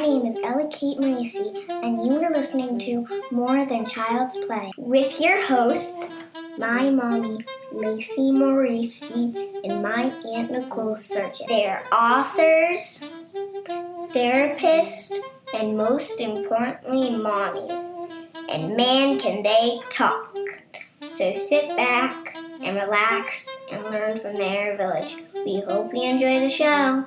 name is Ella Kate Marisi, and you are listening to More Than Child's Play with your host, my mommy, Lacey Marisi, and my Aunt Nicole Surgeon. They are authors, therapists, and most importantly, mommies. And man, can they talk. So sit back and relax and learn from their village. We hope you enjoy the show.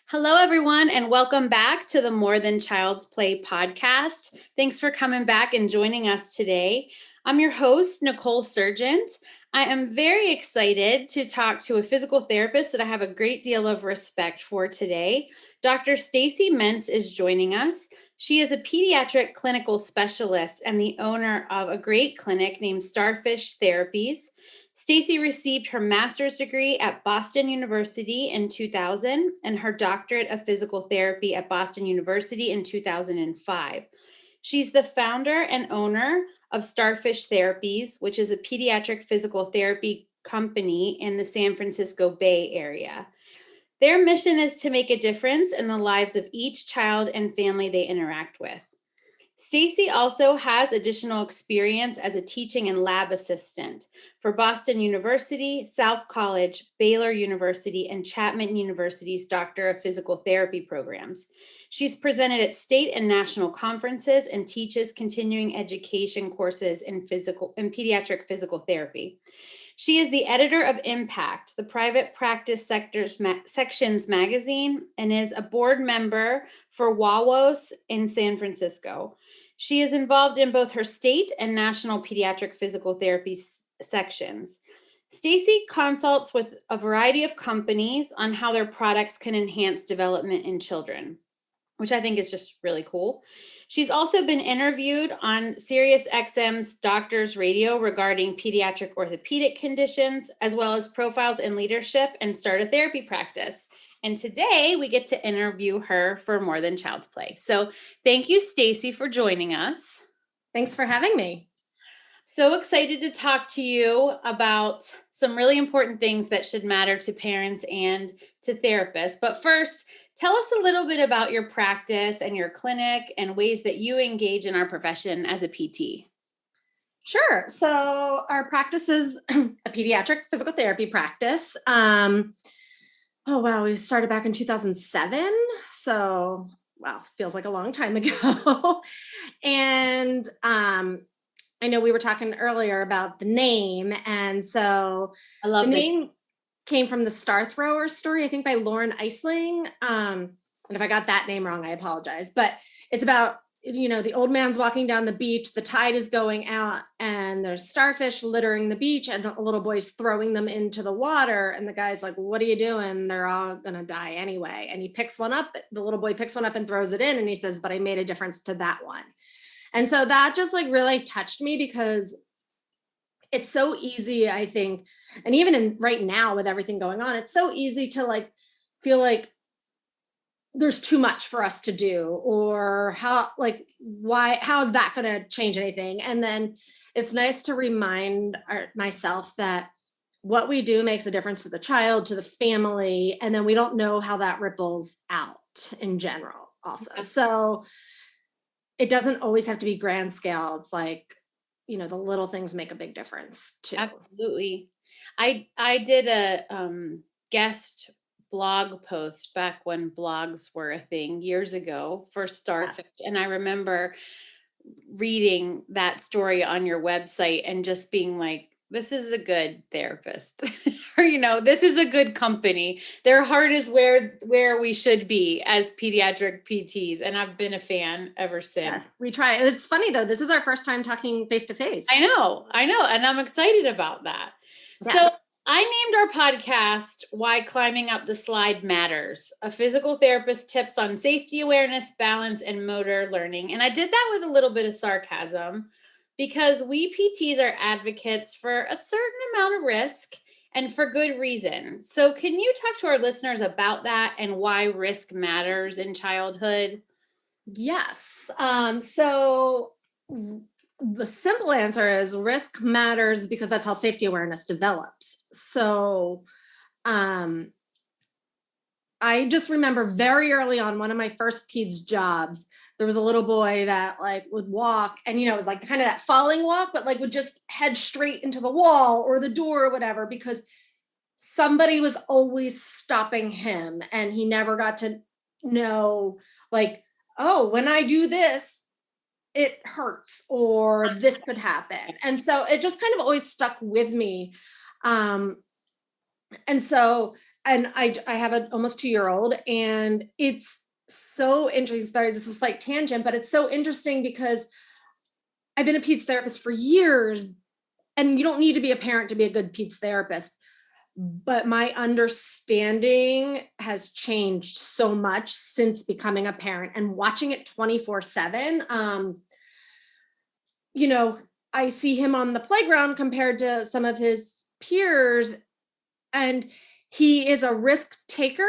Hello, everyone, and welcome back to the More Than Child's Play podcast. Thanks for coming back and joining us today. I'm your host, Nicole Surgeon. I am very excited to talk to a physical therapist that I have a great deal of respect for today. Dr. Stacy Mentz is joining us. She is a pediatric clinical specialist and the owner of a great clinic named Starfish Therapies. Stacy received her master's degree at Boston University in 2000 and her doctorate of physical therapy at Boston University in 2005. She's the founder and owner of Starfish Therapies, which is a pediatric physical therapy company in the San Francisco Bay Area. Their mission is to make a difference in the lives of each child and family they interact with. Stacy also has additional experience as a teaching and lab assistant for Boston University, South College, Baylor University, and Chapman University's Doctor of Physical Therapy programs. She's presented at state and national conferences and teaches continuing education courses in pediatric physical therapy. She is the editor of Impact, the private practice sections magazine, and is a board member for WAWOS in San Francisco. She is involved in both her state and national pediatric physical therapy sections. Stacy consults with a variety of companies on how their products can enhance development in children, which I think is just really cool. She's also been interviewed on SiriusXM's Doctors Radio regarding pediatric orthopedic conditions, as well as profiles in leadership and start a therapy practice. And today we get to interview her for More Than Child's Play. So thank you, Stacy, for joining us. Thanks for having me. So excited to talk to you about some really important things that should matter to parents and to therapists. But first, tell us a little bit about your practice and your clinic and ways that you engage in our profession as a PT. Sure. So our practice is a pediatric physical therapy practice. We started back in 2007. So, feels like a long time ago. And I know we were talking earlier about the name. And so I love the name came from the Star Thrower story, I think by Lauren Eisling. And if I got that name wrong, I apologize. But it's about, the old man's walking down the beach, the tide is going out, and there's starfish littering the beach, and the little boy's throwing them into the water. And the guy's like, what are you doing? They're all going to die anyway. And he picks one up. The little boy picks one up and throws it in. And he says, but I made a difference to that one. And so that just really touched me because it's so easy, I think, and even right now with everything going on, it's so easy to feel like there's too much for us to do, or how is that going to change anything? And then it's nice to remind myself that what we do makes a difference to the child, to the family, and then we don't know how that ripples out in general also. So it doesn't always have to be grand scale. It's the little things make a big difference too. Absolutely. I did a guest blog post back when blogs were a thing years ago for Starfish. Yeah. And I remember reading that story on your website and just being like, this is a good therapist, or, this is a good company. Their heart is where we should be as pediatric PTs. And I've been a fan ever since. Yes, we try. It's funny though. This is our first time talking face to face. I know. And I'm excited about that. Yes. So I named our podcast Why Climbing Up the Slide Matters, a physical therapist tips on safety awareness, balance, and motor learning. And I did that with a little bit of sarcasm because we PTs are advocates for a certain amount of risk and for good reason. So can you talk to our listeners about that and why risk matters in childhood? Yes. So the simple answer is risk matters because that's how safety awareness develops. So I just remember very early on, one of my first peds jobs, there was a little boy that like would walk and, it was like kind of that falling walk, but like would just head straight into the wall or the door or whatever, because somebody was always stopping him and he never got to know like, oh, when I do this, it hurts or this could happen. And so it just kind of always stuck with me. And I have an almost 2-year-old, and it's so interesting. Sorry, this is like tangent, but it's so interesting because I've been a peds therapist for years, and you don't need to be a parent to be a good peds therapist. But my understanding has changed so much since becoming a parent and watching it 24/7. I see him on the playground compared to some of his peers, and he is a risk taker,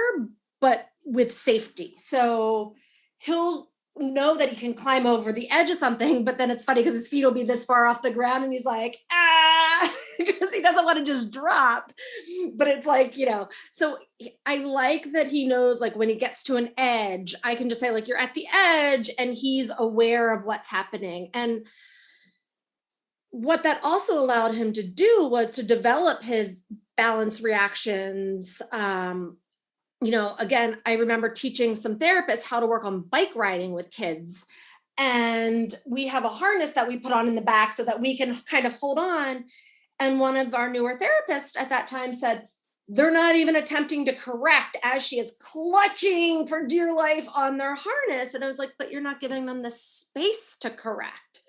but with safety. So he'll know that he can climb over the edge of something, but then it's funny because his feet will be this far off the ground and he's like, because he doesn't want to just drop. But it's like, so I like that he knows, like when he gets to an edge, I can just say like, you're at the edge, and he's aware of what's happening. And what that also allowed him to do was to develop his balance reactions. Again, I remember teaching some therapists how to work on bike riding with kids. And we have a harness that we put on in the back so that we can kind of hold on. And one of our newer therapists at that time said, they're not even attempting to correct as she is clutching for dear life on their harness. And I was like, but you're not giving them the space to correct.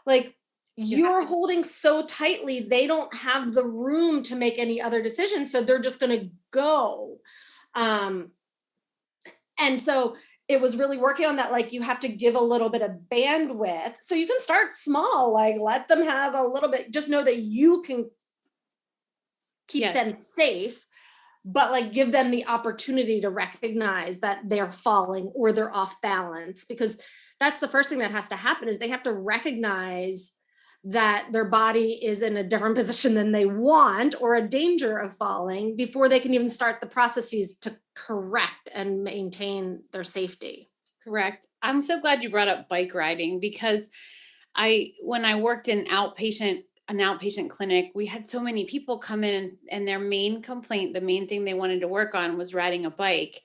Like, you're holding so tightly, they don't have the room to make any other decisions. So they're just going to go. And so it was really working on that. Like, you have to give a little bit of bandwidth. So you can start small, like let them have a little bit, just know that you can keep them safe, but like give them the opportunity to recognize that they're falling or they're off balance, because that's the first thing that has to happen is they have to recognize that their body is in a different position than they want or a danger of falling before they can even start the processes to correct and maintain their safety. Correct. I'm so glad you brought up bike riding, because when I worked in an outpatient clinic, we had so many people come in and their main complaint, the main thing they wanted to work on was riding a bike.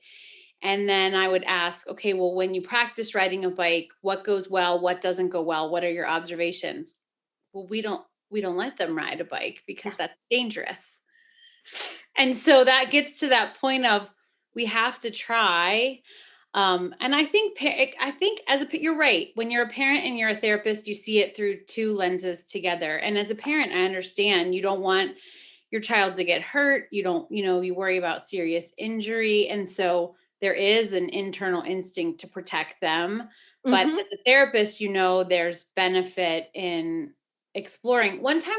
And then I would ask, okay, well, when you practice riding a bike, what goes well, what doesn't go well? What are your observations? Well, we don't let them ride a bike because that's dangerous. And so that gets to that point of we have to try. And I think you're right. When you're a parent and you're a therapist, you see it through two lenses together. And as a parent, I understand you don't want your child to get hurt. You don't, you worry about serious injury. And so there is an internal instinct to protect them. But as a therapist, there's benefit in exploring. One time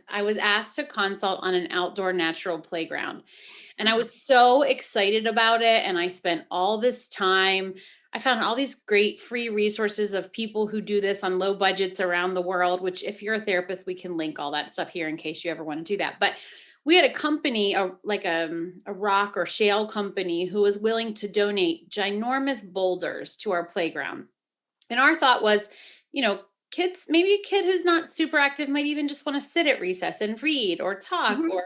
I was asked to consult on an outdoor natural playground, and I was so excited about it. And I spent all this time. I found all these great free resources of people who do this on low budgets around the world, which if you're a therapist, we can link all that stuff here in case you ever want to do that. But we had a company, a rock or shale company, who was willing to donate ginormous boulders to our playground. And our thought was, kids, maybe a kid who's not super active might even just want to sit at recess and read or talk, or,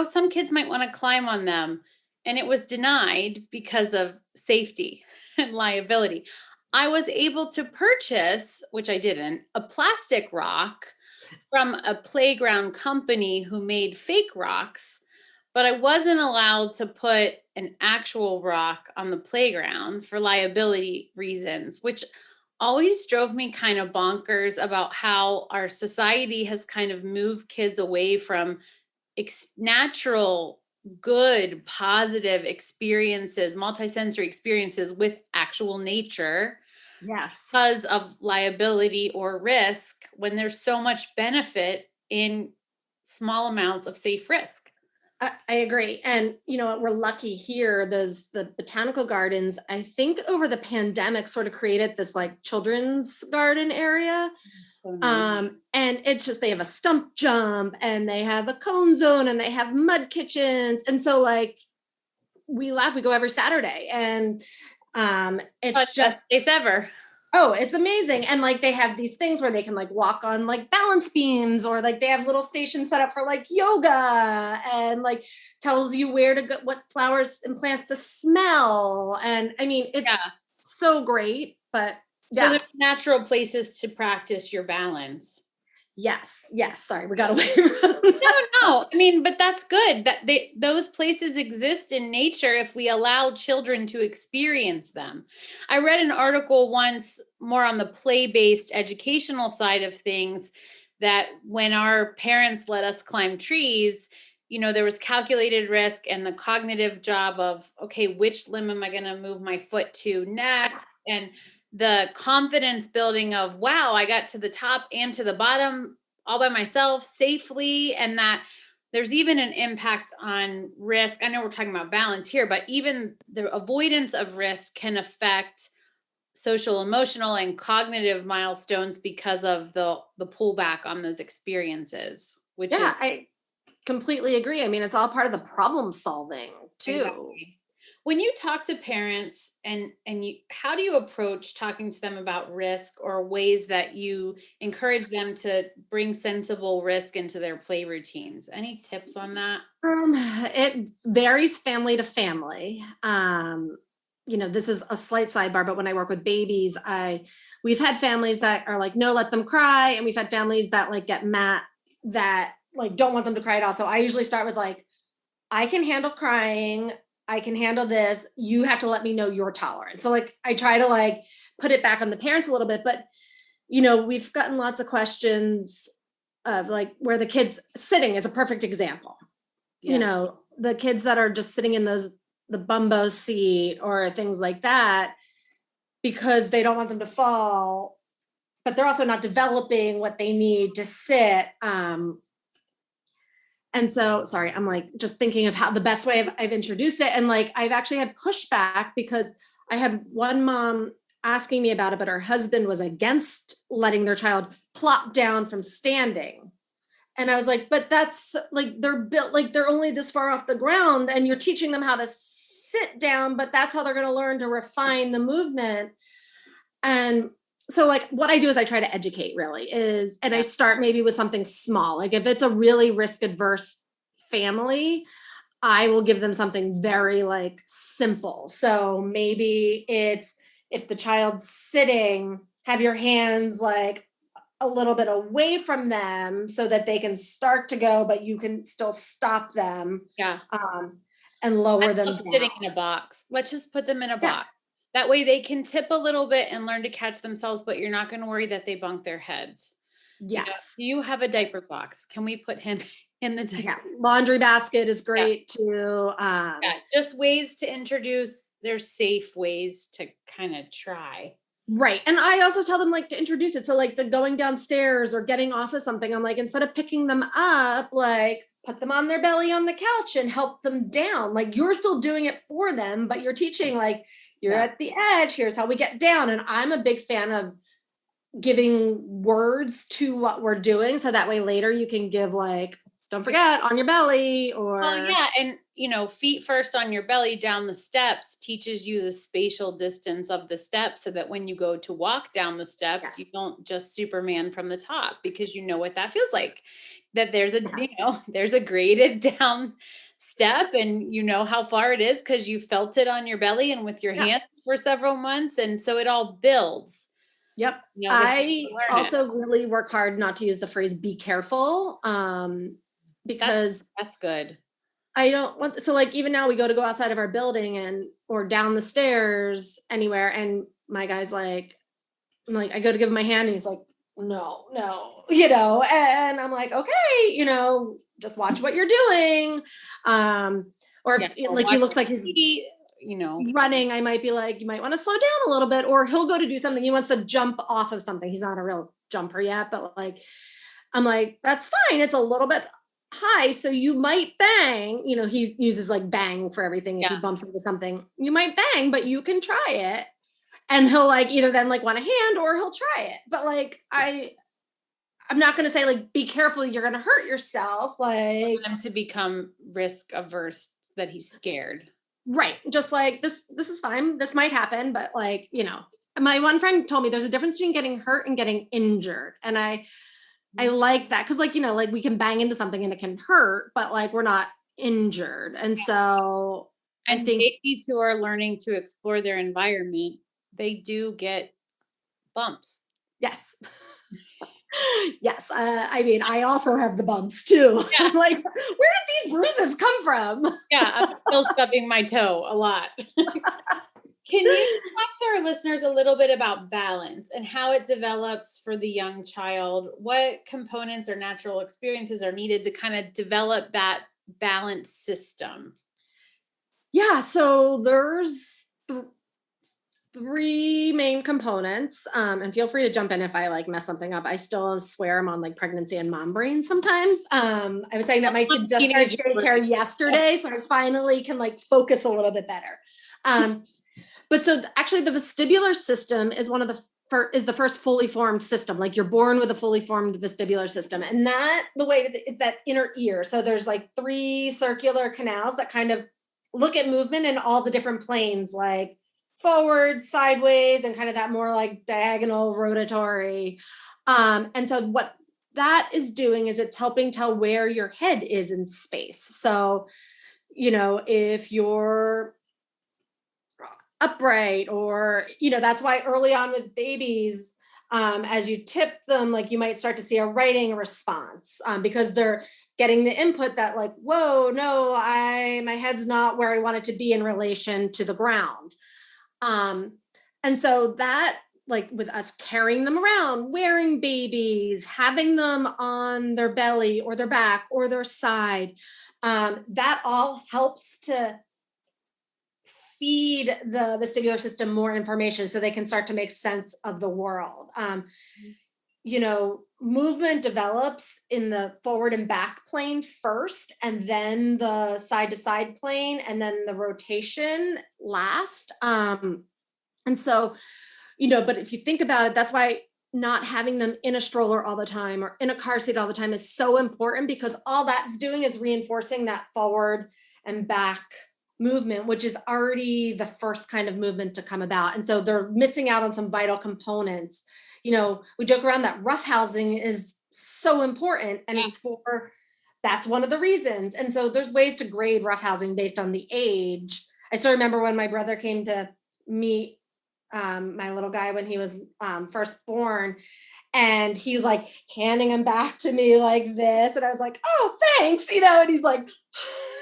some kids might want to climb on them. And it was denied because of safety and liability. I was able to purchase, which I didn't, a plastic rock from a playground company who made fake rocks, but I wasn't allowed to put an actual rock on the playground for liability reasons, which always drove me kind of bonkers about how our society has kind of moved kids away from natural, good, positive experiences, multisensory experiences with actual nature. Yes. Because of liability or risk, when there's so much benefit in small amounts of safe risk. I agree. And, we're lucky here. The botanical gardens, I think over the pandemic sort of created this like children's garden area. And it's just, they have a stump jump and they have a cone zone and they have mud kitchens. And so like we laugh. We go every Saturday, and it's just it's ever. Oh, it's amazing. And like they have these things where they can like walk on like balance beams, or like they have little stations set up for like yoga, and like tells you where to go, what flowers and plants to smell. And I mean, it's so great, but so there's natural places to practice your balance. Yes. Sorry, we got away from No. I mean, but that's good that those places exist in nature if we allow children to experience them. I read an article once more on the play-based educational side of things that when our parents let us climb trees, there was calculated risk and the cognitive job of, okay, which limb am I going to move my foot to next? And the confidence building of, wow, I got to the top and to the bottom all by myself safely. And that there's even an impact on risk. I know we're talking about balance here, but even the avoidance of risk can affect social, emotional, and cognitive milestones because of the pullback on those experiences, which is I completely agree. I mean, it's all part of the problem solving too. Exactly. When you talk to parents and how do you approach talking to them about risk or ways that you encourage them to bring sensible risk into their play routines? Any tips on that? It varies family to family. This is a slight sidebar, but when I work with babies, we've had families that are like, no, let them cry. And we've had families that like get mad, that like don't want them to cry at all. So I usually start with like, I can handle crying. I can handle this. You have to let me know your tolerance. So like, I try to like put it back on the parents a little bit, but we've gotten lots of questions of like where the kids sitting is a perfect example. Yeah. The kids that are just sitting in the bumbo seat or things like that, because they don't want them to fall, but they're also not developing what they need to sit. And so, sorry, I'm like just thinking of how the best way I've introduced it. And like, I've actually had pushback because I had one mom asking me about it, but her husband was against letting their child plop down from standing. And I was like, but that's like, they're built, like they're only this far off the ground and you're teaching them how to sit down, but that's how they're going to learn to refine the movement. And so like what I do is I try to educate and I start maybe with something small. Like if it's a really risk adverse family, I will give them something very like simple. So maybe it's, if the child's sitting, have your hands like a little bit away from them so that they can start to go, but you can still stop them. Yeah. And lower them down. Sitting in a box. Let's just put them in a box. That way they can tip a little bit and learn to catch themselves, but you're not going to worry that they bunk their heads. Yes. Do you have a diaper box? Can we put him in the diaper? Yeah. Laundry basket is great too. Just ways to introduce. There's safe ways to kind of try. Right. And I also tell them like to introduce it. So like the going downstairs or getting off of something, I'm like, instead of picking them up, like put them on their belly on the couch and help them down. Like you're still doing it for them, but you're teaching like you're at the edge. Here's how we get down. And I'm a big fan of giving words to what we're doing. So that way later you can give like, don't forget on your belly or. Well, yeah. And feet first on your belly down the steps teaches you the spatial distance of the steps so that when you go to walk down the steps, you don't just Superman from the top because you know what that feels like, that there's there's a graded down step and you know how far it is because you felt it on your belly and with your hands for several months. And so it all builds. Yep. I also really work hard not to use the phrase be careful because that's good. I don't want, so like, even now we go outside of our building or down the stairs anywhere. And my guy's like, I go to give him my hand and he's like, no, and I'm like, okay, just watch what you're doing. Or if he looks like he's, running, I might be like, you might want to slow down a little bit, or he'll go to do something. He wants to jump off of something. He's not a real jumper yet, but like, I'm like, that's fine. It's a little bit high. So you might bang, he uses like bang for everything. If he bumps into something, you might bang, but you can try it. And he'll like either then like want a hand or he'll try it. But like, I'm not going to say like, be careful, you're going to hurt yourself. Like him to become risk averse, that he's scared. Right. Just like this is fine. This might happen, but like, my one friend told me there's a difference between getting hurt and getting injured. And I like that. Cause like, like we can bang into something and it can hurt, but like, we're not injured. And so And I think babies who are learning to explore their environment, they do get bumps. yes. Yes. I mean, I also have the bumps too. Yeah. I'm like, where did these bruises come from? Yeah, I'm still stubbing my toe a lot. Can you talk to our listeners a little bit about balance and how it develops for the young child? What components or natural experiences are needed to kind of develop that balance system? Yeah. So there's three main components. And feel free to jump in if I like mess something up. I still swear I'm on like pregnancy and mom brain sometimes. I was saying that my kid just started daycare yesterday, so I finally can like focus a little bit better. But so actually the vestibular system is one of the first fully formed system. Like you're born with a fully formed vestibular system, and the way to that inner ear. So there's like 3 circular canals that kind of look at movement in all the different planes, like forward, sideways, and kind of that more like diagonal rotatory. And so what that is doing is it's helping tell where your head is in space. So, if you're upright or, that's why early on with babies, as you tip them, like you might start to see a writing response because they're getting the input that like, whoa, no, my head's not where I want it to be in relation to the ground. And so that, like with us carrying them around, wearing babies, having them on their belly or their back or their side, that all helps to feed the vestibular system more information so they can start to make sense of the world. Movement develops in the forward and back plane first, and then the side to side plane, and then the rotation last. And so, but if you think about it, that's why not having them in a stroller all the time or in a car seat all the time is so important, because all that's doing is reinforcing that forward and back movement, which is already the first kind of movement to come about. And so they're missing out on some vital components. We joke around that roughhousing is so important, and that's one of the reasons. And so there's ways to grade roughhousing based on the age. I still remember when my brother came to meet my little guy when he was first born, and he's like handing him back to me like this. And I was like, oh, thanks. And he's like,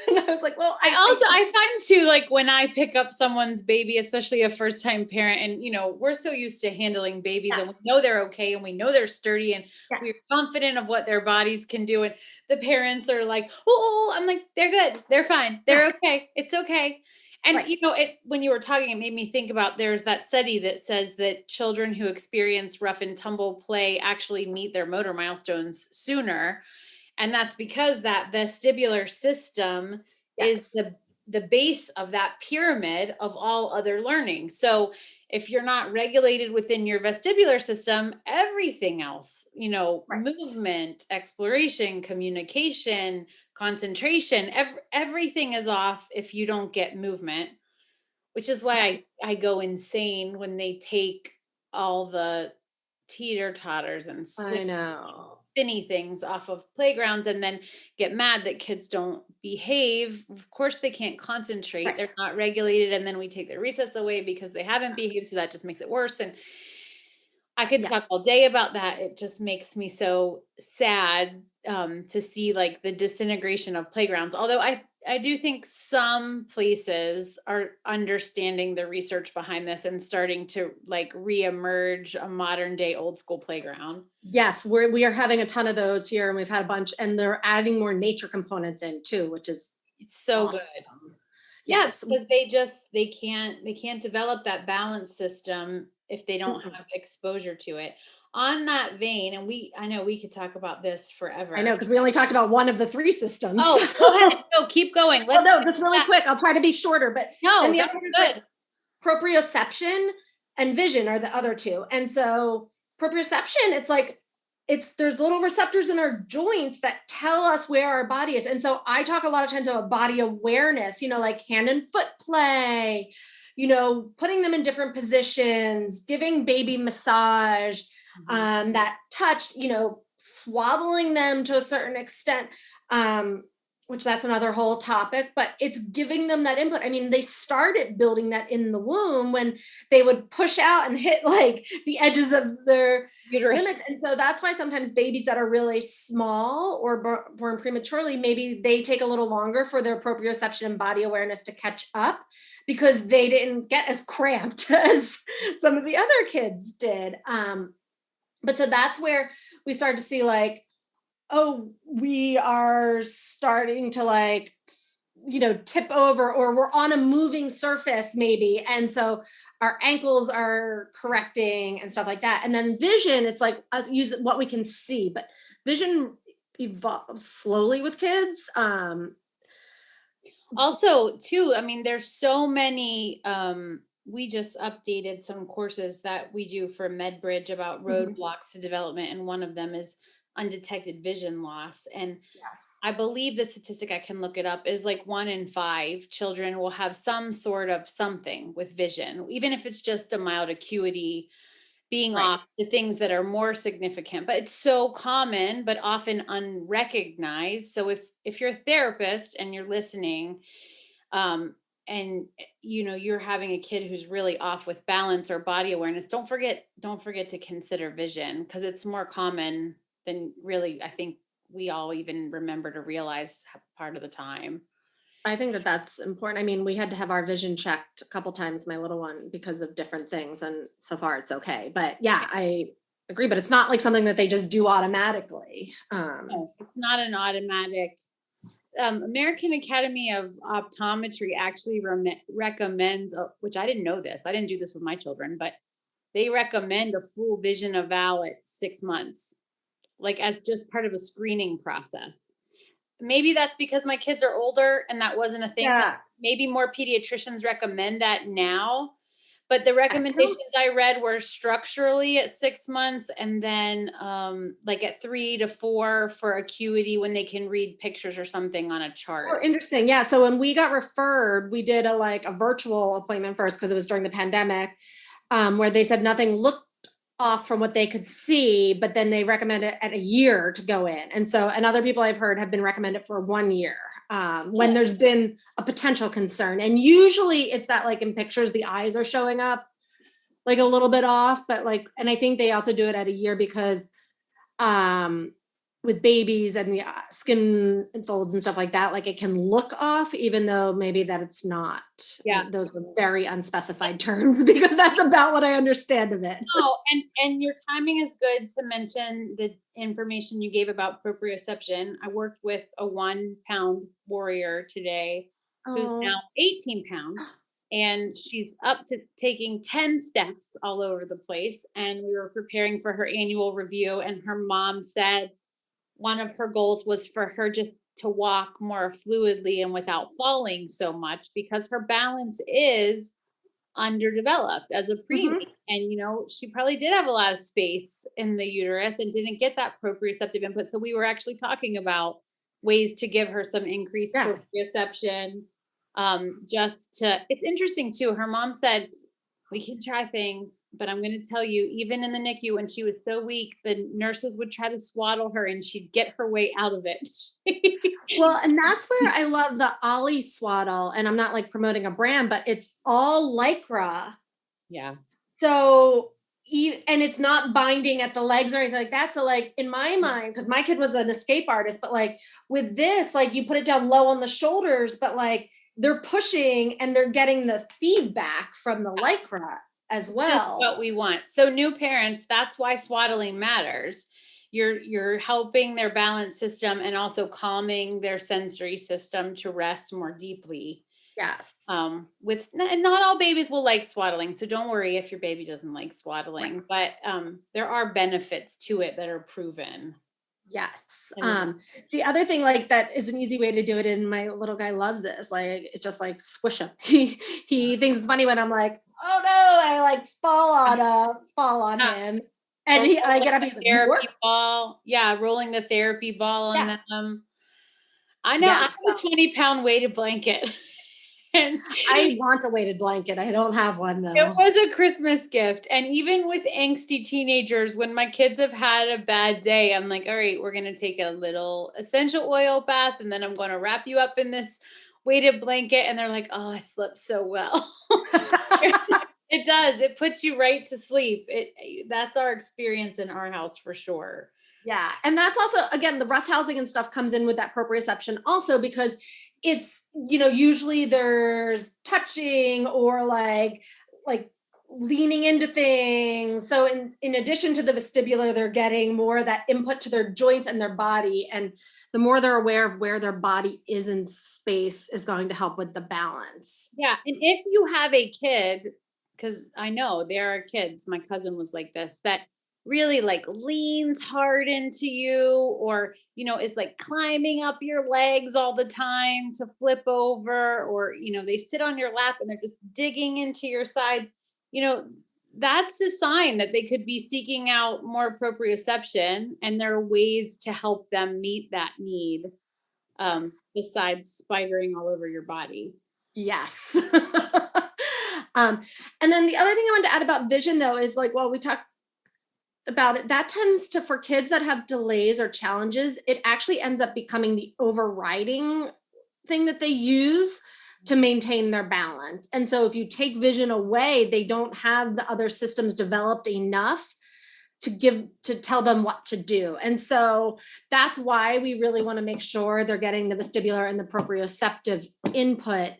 and I was like, well, I find too, like when I pick up someone's baby, especially a first time parent, and, we're so used to handling babies and we know they're okay and we know they're sturdy and we're confident of what their bodies can do. And the parents are like, oh, I'm like, they're good. They're fine. They're okay. It's okay. And, when you were talking, it made me think about, there's that study that says that children who experience rough and tumble play actually meet their motor milestones sooner. And that's because that vestibular system is the base of that pyramid of all other learning. So if you're not regulated within your vestibular system, everything else, movement, exploration, communication, concentration, everything is off if you don't get movement, which is why I go insane when they take all the teeter-totters and spinny things off of playgrounds and then get mad that kids don't behave. Of course they can't concentrate. They're not regulated. And then we take their recess away because they haven't behaved. So that just makes it worse. And I could talk all day about that. It just makes me so sad to see like the disintegration of playgrounds. Although I do think some places are understanding the research behind this and starting to like reemerge a modern day old school playground. Yes, we are having a ton of those here, and we've had a bunch, and they're adding more nature components in too, which is so awesome. Good. Yes, because they can't develop that balance system if they don't have exposure to it. On that vein, and I know we could talk about this forever. I know, because we only talked about one of the 3 systems. Oh, go ahead. No, keep going. Just really quick. I'll try to be shorter, but no, that's good. Proprioception and vision are the other 2. And so proprioception, it's like there's little receptors in our joints that tell us where our body is. And so I talk a lot of times about body awareness, like hand and foot play, putting them in different positions, giving baby massage, that touch, swaddling them to a certain extent, which that's another whole topic, but it's giving them that input. I mean, they started building that in the womb when they would push out and hit like the edges of their uterus limits. And so that's why sometimes babies that are really small or born prematurely, maybe they take a little longer for their proprioception and body awareness to catch up, because they didn't get as cramped as some of the other kids did. But so that's where we start to see like, oh, we are starting to like, tip over, or we're on a moving surface maybe. And so our ankles are correcting and stuff like that. And then vision, it's like us use what we can see, but vision evolves slowly with kids. Also too, I mean, there's so many, we just updated some courses that we do for MedBridge about roadblocks to development. And one of them is undetected vision loss. And yes, I believe the statistic, I can look it up, is like 1 in 5 children will have some sort of something with vision, even if it's just a mild acuity being off to things that are more significant. But it's so common, but often unrecognized. So if you're a therapist and you're listening, and you're having a kid who's really off with balance or body awareness, don't forget to consider vision, because it's more common than really I think we all even remember to realize part of the time. I think that that's important. I mean, we had to have our vision checked a couple times, my little one, because of different things, and so far it's okay. But yeah, I agree, but it's not like something that they just do automatically. No, it's not an automatic. American Academy of Optometry actually recommends, which I didn't know this, I didn't do this with my children, but they recommend a full vision eval at 6 months, like as just part of a screening process. Maybe that's because my kids are older and that wasn't a thing. Yeah. Maybe more pediatricians recommend that now. But the recommendations I read were structurally at 6 months, and then like at 3 to 4 for acuity when they can read pictures or something on a chart. Oh, interesting. Yeah. So when we got referred, we did a virtual appointment first, because it was during the pandemic, where they said nothing looked off from what they could see, but then they recommend it at a year to go in. And so, and other people I've heard have been recommended for 1 year, when there's been a potential concern. And usually it's that like in pictures, the eyes are showing up like a little bit off, but like, and I think they also do it at a year because, with babies and the skin folds and stuff like that, like it can look off, even though maybe that it's not. Yeah. Those were very unspecified terms, because that's about what I understand of it. Oh, and your timing is good to mention the information you gave about proprioception. I worked with a 1 pound warrior today who's now 18 pounds. And she's up to taking 10 steps all over the place. And we were preparing for her annual review. And her mom said one of her goals was for her just to walk more fluidly and without falling so much, because her balance is underdeveloped as a preemie. And, she probably did have a lot of space in the uterus and didn't get that proprioceptive input. So we were actually talking about ways to give her some increased proprioception. It's interesting too. Her mom said, we can try things, but I'm going to tell you, even in the NICU, when she was so weak, the nurses would try to swaddle her and she'd get her way out of it. Well, and that's where I love the Ollie swaddle. And I'm not like promoting a brand, but it's all Lycra. Yeah. So, and it's not binding at the legs or anything like that. So like in my mind, because my kid was an escape artist, but like with this, like you put it down low on the shoulders, but like they're pushing and they're getting the feedback from the Lycra as well. That's what we want. So new parents, that's why swaddling matters. You're helping their balance system and also calming their sensory system to rest more deeply. Yes. And not all babies will like swaddling. So don't worry if your baby doesn't like swaddling, but there are benefits to it that are proven. Yes. The other thing like that is an easy way to do it. And my little guy loves this. Like, it's just like squish him. He thinks it's funny when I'm like, oh no, I like fall on him. And Or I get rolling up, the he's like, more? therapy ball. Yeah, rolling the therapy ball on Yeah. them. I know, I Yeah. have a 20-pound weighted blanket. And I want a weighted blanket. I don't have one it though. was a Christmas gift. And even with angsty teenagers, when my kids have had a bad day, I'm like, all right, we're going to take a little essential oil bath, and then I'm going to wrap you up in this weighted blanket. And they're like, oh, I slept so well. It does. It puts you right to sleep. That's our experience in our house for sure. Yeah. And that's also, again, the rough housing and stuff comes in with that proprioception also, because it's, usually there's touching or like leaning into things. So in addition to the vestibular, they're getting more of that input to their joints and their body. And the more they're aware of where their body is in space is going to help with the balance. Yeah. And if you have a kid, because I know there are kids, my cousin was like this, that really like leans hard into you, or is like climbing up your legs all the time to flip over, or they sit on your lap and they're just digging into your sides. That's a sign that they could be seeking out more proprioception, and there are ways to help them meet that need, besides spidering all over your body. Yes. And then the other thing I wanted to add about vision though is like, well, we talked about it, that tends to, for kids that have delays or challenges, it actually ends up becoming the overriding thing that they use to maintain their balance. And so if you take vision away, they don't have the other systems developed enough to tell them what to do. And so that's why we really want to make sure they're getting the vestibular and the proprioceptive input,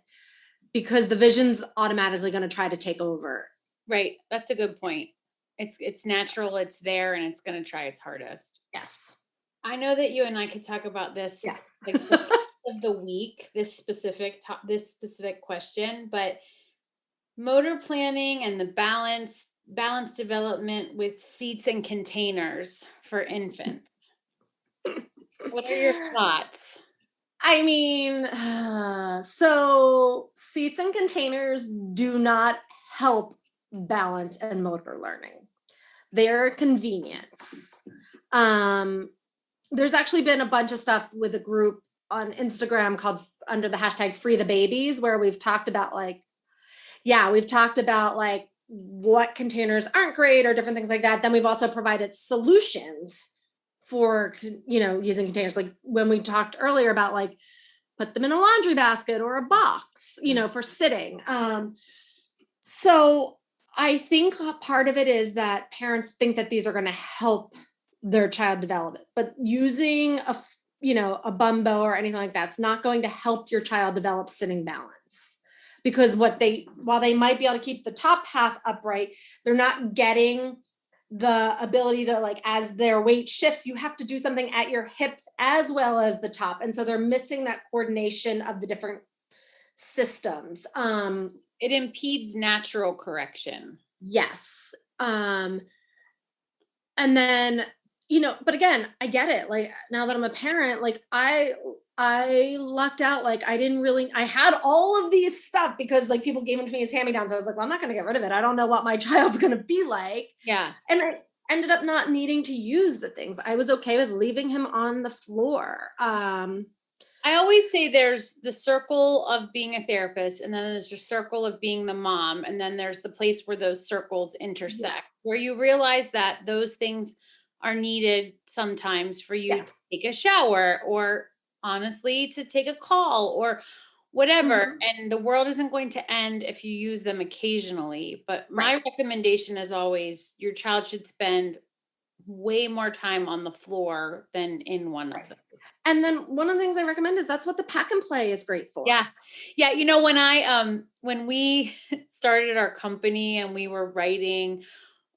because the vision's automatically going to try to take over. Right. That's a good point. It's natural, it's there, and it's going to try its hardest. Yes. I know that you and I could talk about this, Yes. like the rest of the week, this specific question, but motor planning and the balance development with seats and containers for infants. What are your thoughts? I mean, so seats and containers do not help balance and motor learning. They're a convenience. There's actually been a bunch of stuff with a group on Instagram called under the hashtag Free the Babies, where we've talked about what containers aren't great or different things like that. Then we've also provided solutions for, using containers. Like when we talked earlier about like, put them in a laundry basket or a box, for sitting. So I think a part of it is that parents think that these are going to help their child develop it, but using a bumbo or anything like that's not going to help your child develop sitting balance, because while they might be able to keep the top half upright, they're not getting the ability to, like, as their weight shifts, you have to do something at your hips as well as the top. And so they're missing that coordination of the different systems. It impedes natural correction. Yes. And then, but again, I get it. Like now that I'm a parent, like I lucked out. Like I had all of these stuff because like people gave them to me as hand-me-downs. I was like, well, I'm not going to get rid of it. I don't know what my child's going to be like. Yeah. And I ended up not needing to use the things. I was okay with leaving him on the floor. I always say there's the circle of being a therapist, and then there's the circle of being the mom, and then there's the place where those circles intersect, yes, where you realize that those things are needed sometimes for you, yes, to take a shower, or honestly to take a call or whatever. Mm-hmm. And the world isn't going to end if you use them occasionally. But my recommendation is always your child should spend way more time on the floor than in one of those. And then one of the things I recommend is that's what the pack and play is great for. Yeah. Yeah. When we started our company and we were writing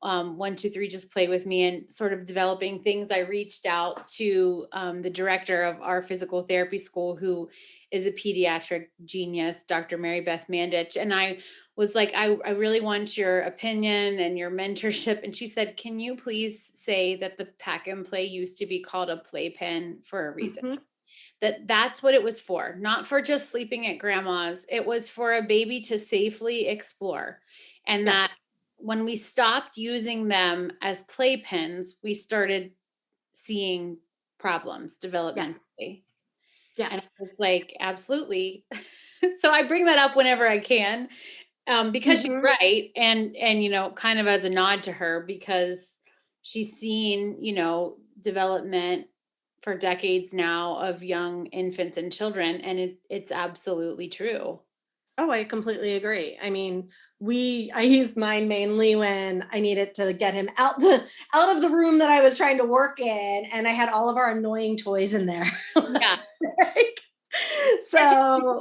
1, 2, 3, just play with me, and sort of developing things, I reached out to the director of our physical therapy school, who is a pediatric genius, Dr. Mary Beth Mandich. And I was like, I really want your opinion and your mentorship. And she said, can you please say that the pack and play used to be called a playpen for a reason? Mm-hmm. That's what it was for, not for just sleeping at grandma's. It was for a baby to safely explore. And yes, that when we stopped using them as playpens, we started seeing problems developmentally. Yes. And it's like, absolutely. So I bring that up whenever I can, because she's right. And, kind of as a nod to her, because she's seen, development for decades now of young infants and children. And it's absolutely true. Oh, I completely agree. I mean, I used mine mainly when I needed to get him out of the room that I was trying to work in, and I had all of our annoying toys in there. Yeah. So,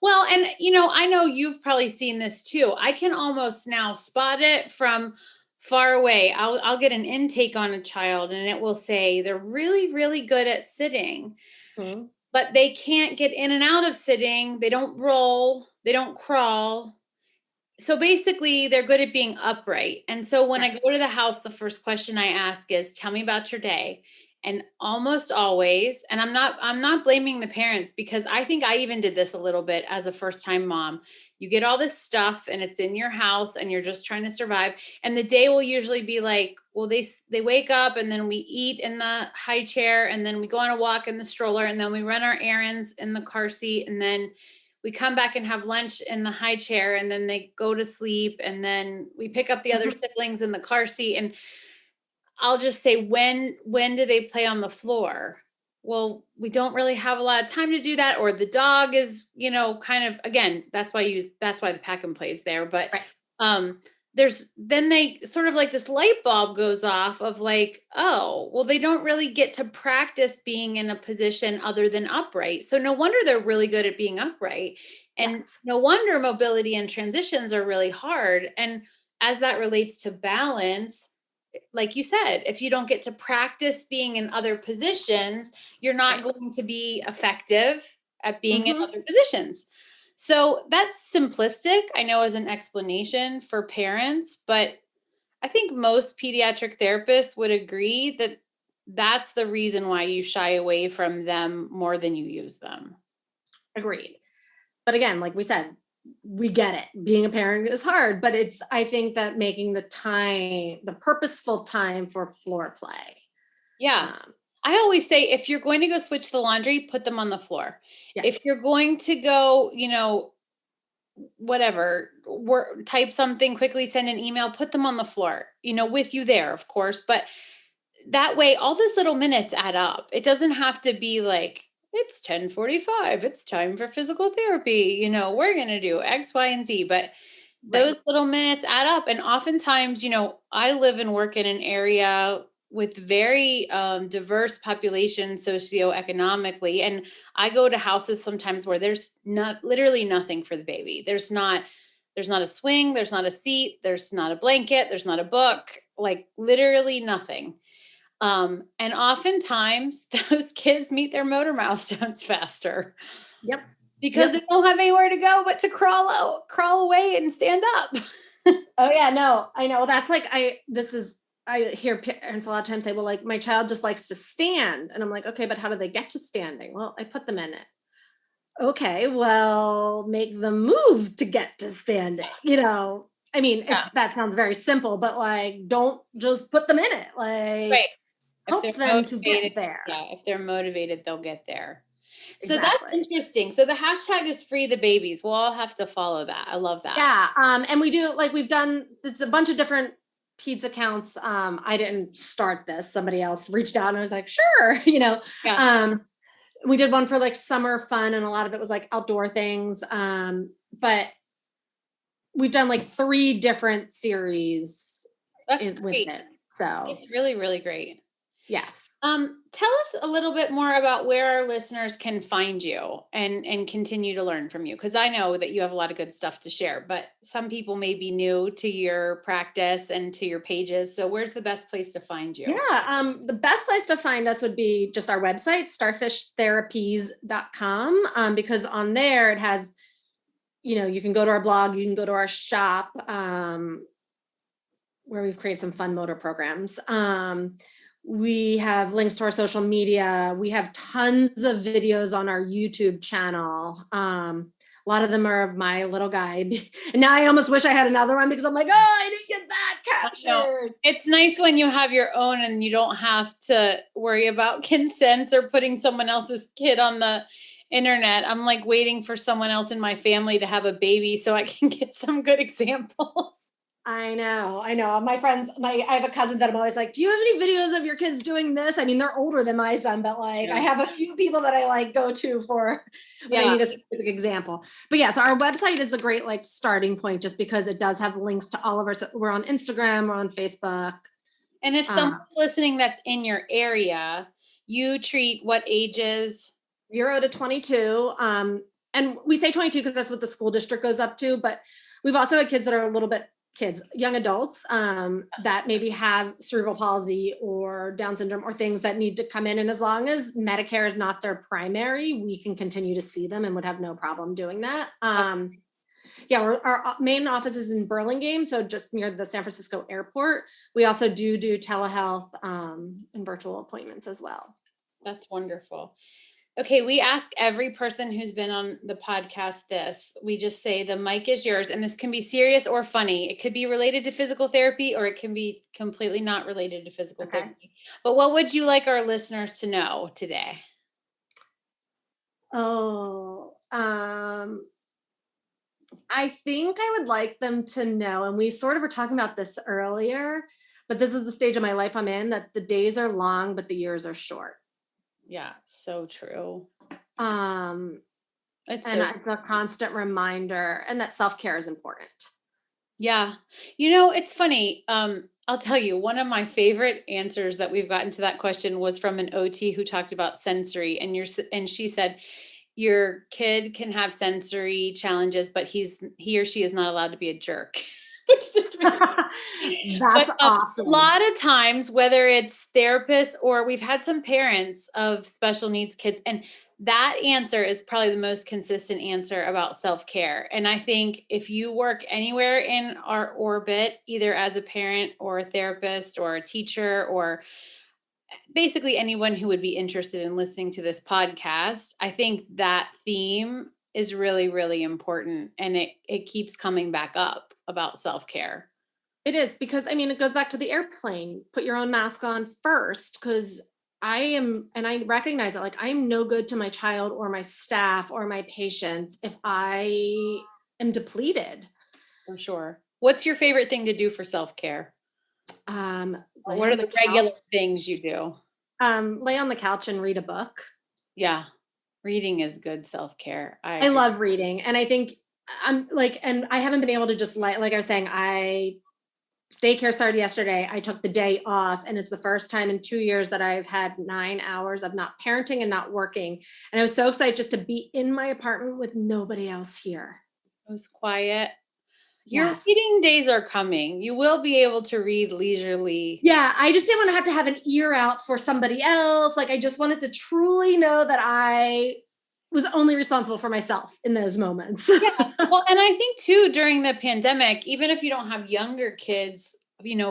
well, and I know you've probably seen this too. I can almost now spot it from far away. I'll get an intake on a child and it will say they're really, really good at sitting, but they can't get in and out of sitting. They don't roll, they don't crawl. So basically they're good at being upright. And so when I go to the house, the first question I ask is, tell me about your day. And almost always, and I'm not blaming the parents, because I think I even did this a little bit as a first-time mom. You get all this stuff and it's in your house and you're just trying to survive. And the day will usually be like, well, they wake up and then we eat in the high chair and then we go on a walk in the stroller and then we run our errands in the car seat and then we come back and have lunch in the high chair and then they go to sleep and then we pick up the other siblings in the car seat. And I'll just say, when do they play on the floor? Well, we don't really have a lot of time to do that. Or the dog is, kind of, again, that's why the pack and play is there. But, then they sort of like this light bulb goes off of like, oh, well, they don't really get to practice being in a position other than upright. So no wonder they're really good at being upright. And no wonder mobility and transitions are really hard. And as that relates to balance, like you said, if you don't get to practice being in other positions, you're not going to be effective at being in other positions. So that's simplistic, I know, as an explanation for parents, but I think most pediatric therapists would agree that that's the reason why you shy away from them more than you use them. Agreed. But again, like we said, we get it. Being a parent is hard, but I think that making the purposeful time for floor play. Yeah. I always say, if you're going to go switch the laundry, put them on the floor. Yes. If you're going to go, whatever, type something quickly, send an email, put them on the floor, with you there, of course. But that way, all those little minutes add up. It doesn't have to be like, it's 10:45. It's time for physical therapy. We're going to do X, Y, and Z. But those little minutes add up. And oftentimes, I live and work in an area with very diverse population socioeconomically. And I go to houses sometimes where there's literally nothing for the baby. There's not a swing, there's not a seat, there's not a blanket, there's not a book, like literally nothing. And oftentimes those kids meet their motor milestones faster. Yep. Because they don't have anywhere to go but to crawl away and stand up. Oh yeah, no, I know. That's like, I hear parents a lot of times say, well, like my child just likes to stand. And I'm like, okay, but how do they get to standing? Well, I put them in it. Okay, well, make them move to get to standing, I mean, that sounds very simple, but like, don't just put them in it. Like, help them to get there. Yeah, if they're motivated, they'll get there. So that's interesting. So the hashtag is free the babies. We'll all have to follow that. I love that. Yeah. And we do, like, it's a bunch of different peds accounts. I didn't start this. Somebody else reached out and I was like, sure. We did one for like summer fun and a lot of it was like outdoor things. But we've done like 3 different series. That's great. With it. So it's really, really great. Yes. Tell us a little bit more about where our listeners can find you and continue to learn from you. Because I know that you have a lot of good stuff to share, but some people may be new to your practice and to your pages. So where's the best place to find you? Yeah. The best place to find us would be just our website, starfishtherapies.com. Because on there it has, you can go to our blog, you can go to our shop, where we've created some fun motor programs. We have links to our social media. We have tons of videos on our YouTube channel, A lot of them are of my little guy. And now I almost wish I had another one because I'm like, oh, I didn't get that captured. It's nice when you have your own and you don't have to worry about consents or putting someone else's kid on the internet. I'm like waiting for someone else in my family to have a baby so I can get some good examples. I know. My friends, I have a cousin that I'm always like, do you have any videos of your kids doing this? I mean, they're older than my son, but like, I have a few people that I like go to for when I need a specific example. But yeah, so our website is a great like starting point just because it does have links to all of our, so we're on Instagram, we're on Facebook. And if someone's listening that's in your area, you treat what ages? 0 to 22. And we say 22 because that's what the school district goes up to, but we've also had kids that are a little bit young adults that maybe have cerebral palsy or Down syndrome or things that need to come in. And as long as Medicare is not their primary, we can continue to see them and would have no problem doing that. Our main office is in Burlingame, so just near the San Francisco airport. We also do telehealth and virtual appointments as well. That's wonderful. Okay, we ask every person who's been on the podcast this. We just say the mic is yours, and this can be serious or funny. It could be related to physical therapy, or it can be completely not related to physical therapy. But what would you like our listeners to know today? I think I would like them to know, and we sort of were talking about this earlier, but this is the stage of my life I'm in, that the days are long, but the years are short. Yeah, so true. It's a constant reminder, and that self-care is important. Yeah. You know, it's funny. I'll tell you, one of my favorite answers that we've gotten to that question was from an OT who talked about sensory, and she said, your kid can have sensory challenges, but he or she is not allowed to be a jerk. Which just that's awesome. A lot of times, whether it's therapists or we've had some parents of special needs kids, and that answer is probably the most consistent answer about self-care. And I think if you work anywhere in our orbit, either as a parent or a therapist or a teacher or basically anyone who would be interested in listening to this podcast, I think that theme is really, really important. And it keeps coming back up about self-care. It is, because I mean, it goes back to the airplane. Put your own mask on first, because I recognize that, like, I am no good to my child or my staff or my patients if I am depleted. For sure. What's your favorite thing to do for self-care? What are the regular things you do? Lay on the couch and read a book. Yeah. Reading is good self-care. I love reading. And I think and I haven't been able to just like I was saying, daycare started yesterday. I took the day off, and it's the first time in 2 years that I've had 9 hours of not parenting and not working. And I was so excited just to be in my apartment with nobody else here. It was quiet. Your reading days are coming. You will be able to read leisurely. Yeah, I just didn't want to have an ear out for somebody else. Like, I just wanted to truly know that I was only responsible for myself in those moments. Yeah. Well, and I think too, during the pandemic, even if you don't have younger kids,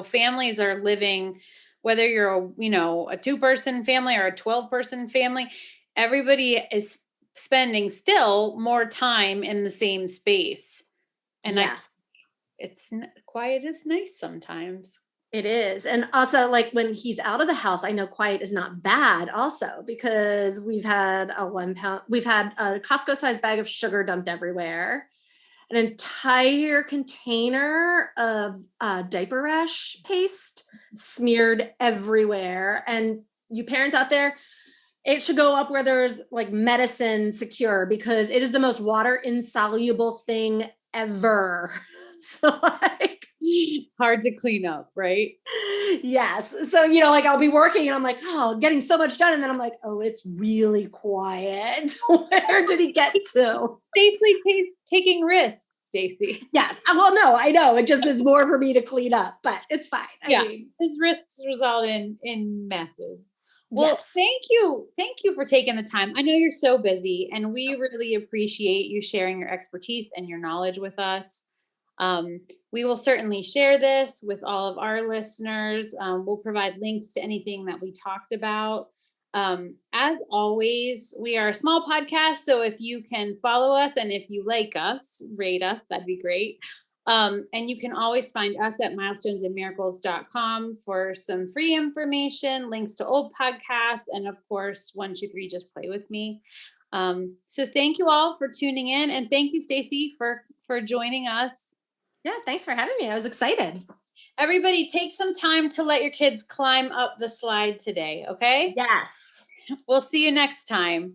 families are living, whether you're a 2-person family or a 12-person family, everybody is spending still more time in the same space. And yes. It's quiet is nice sometimes. It is. And also, like, when he's out of the house, I know quiet is not bad also, because we've had a Costco-sized bag of sugar dumped everywhere, an entire container of diaper rash paste smeared everywhere. And you parents out there, it should go up where there's like medicine secure, because it is the most water insoluble thing ever. So like, hard to clean up, right? Yes. So, I'll be working and I'm like, oh, getting so much done. And then I'm like, oh, it's really quiet. Where did he get to? Safely taking risks, Stacy. Yes. Well, no, I know. It just is more for me to clean up, but it's fine. I mean, his risks result in messes. Well, yes. Thank you for taking the time. I know you're so busy, and we really appreciate you sharing your expertise and your knowledge with us. We will certainly share this with all of our listeners. We'll provide links to anything that we talked about. As always, we are a small podcast, so if you can follow us and if you like us, rate us, that'd be great. And you can always find us at milestonesandmiracles.com for some free information, links to old podcasts, and of course, 1, 2, 3, just play with me. So thank you all for tuning in, and thank you, Stacy, for joining us. Yeah, thanks for having me. I was excited. Everybody, take some time to let your kids climb up the slide today, okay? Yes. We'll see you next time.